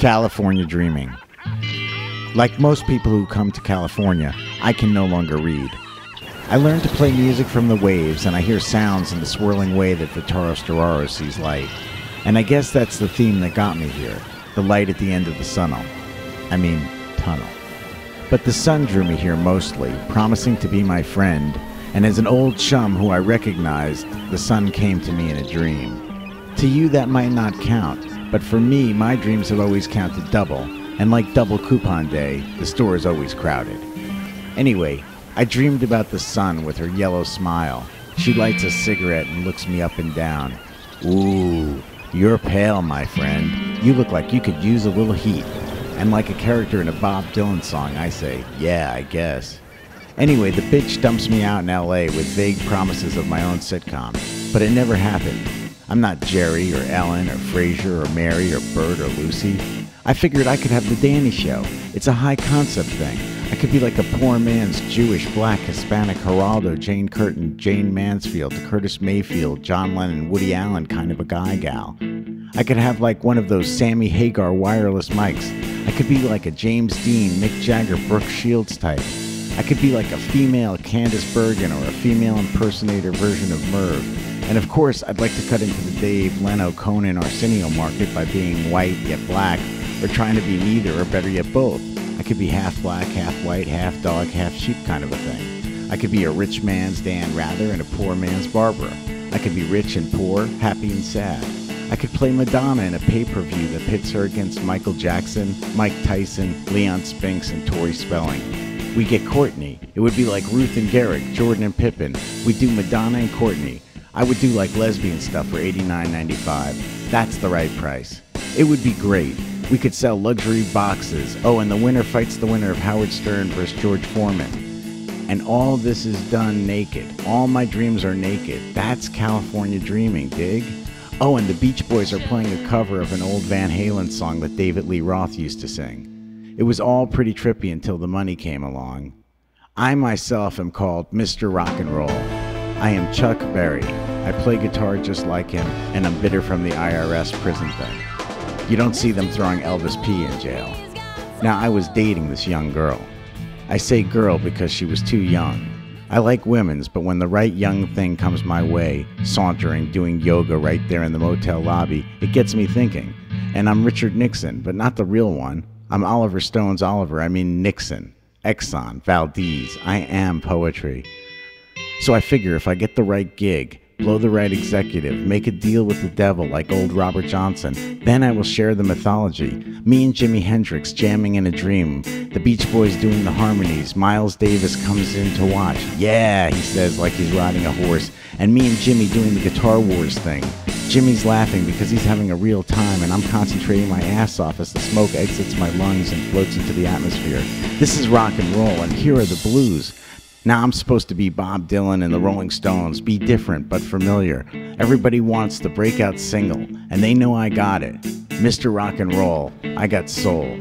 California dreaming. Like most people who come to California, I can no longer read. I learned to play music from the waves, and I hear sounds in the swirling way that Vittorio Storaro sees light. And I guess that's the theme that got me here, the light at the end of the tunnel. But the sun drew me here mostly, promising to be my friend, and as an old chum who I recognized, the sun came to me in a dream. To you that might not count, but for me, my dreams have always counted double, and like double coupon day, the store is always crowded. Anyway, I dreamed about the sun with her yellow smile. She lights a cigarette and looks me up and down. Ooh, you're pale, my friend. You look like you could use a little heat. And like a character in a Bob Dylan song, I say, yeah, I guess. Anyway, the bitch dumps me out in LA with vague promises of my own sitcom, but it never happened. I'm not Jerry or Ellen or Frasier or Mary or Bert or Lucy. I figured I could have the Danny Show. It's a high concept thing. I could be like a poor man's Jewish, black, Hispanic, Geraldo, Jane Curtin, Jane Mansfield, Curtis Mayfield, John Lennon, Woody Allen kind of a guy-gal. I could have like one of those Sammy Hagar wireless mics. I could be like a James Dean, Mick Jagger, Brooke Shields type. I could be like a female Candice Bergen or a female impersonator version of Merv. And of course, I'd like to cut into the Dave, Leno, Conan, Arsenio market by being white yet black, or trying to be neither, or better yet both. I could be half black, half white, half dog, half sheep kind of a thing. I could be a rich man's Dan Rather and a poor man's Barbara. I could be rich and poor, happy and sad. I could play Madonna in a pay-per-view that pits her against Michael Jackson, Mike Tyson, Leon Spinks, and Tori Spelling. We get Courtney. It would be like Ruth and Garrick, Jordan and Pippen. We'd do Madonna and Courtney. I would do like lesbian stuff for $89.95. That's the right price. It would be great. We could sell luxury boxes. Oh, and the winner fights the winner of Howard Stern versus George Foreman. And all this is done naked. All my dreams are naked. That's California dreaming, dig? Oh, and the Beach Boys are playing a cover of an old Van Halen song that David Lee Roth used to sing. It was all pretty trippy until the money came along. I myself am called Mr. Rock and Roll. I am Chuck Berry. I play guitar just like him, and I'm bitter from the IRS prison thing. You don't see them throwing Elvis P in jail. Now, I was dating this young girl. I say girl because she was too young. I like women's, but when the right young thing comes my way, sauntering, doing yoga right there in the motel lobby, it gets me thinking. And I'm Richard Nixon, but not the real one. I'm Oliver Stone's Oliver, I mean Nixon. Exxon, Valdez, I am poetry. So I figure if I get the right gig, blow the right executive, make a deal with the devil like old Robert Johnson, then I will share the mythology. Me and Jimi Hendrix jamming in a dream, the Beach Boys doing the harmonies, Miles Davis comes in to watch. Yeah, he says like he's riding a horse, and me and Jimmy doing the Guitar Wars thing. Jimmy's laughing because he's having a real time, and I'm concentrating my ass off as the smoke exits my lungs and floats into the atmosphere. This is rock and roll, and here are the blues. Now I'm supposed to be Bob Dylan and the Rolling Stones, be different but familiar. Everybody wants the breakout single, and they know I got it. Mr. Rock and Roll, I got soul.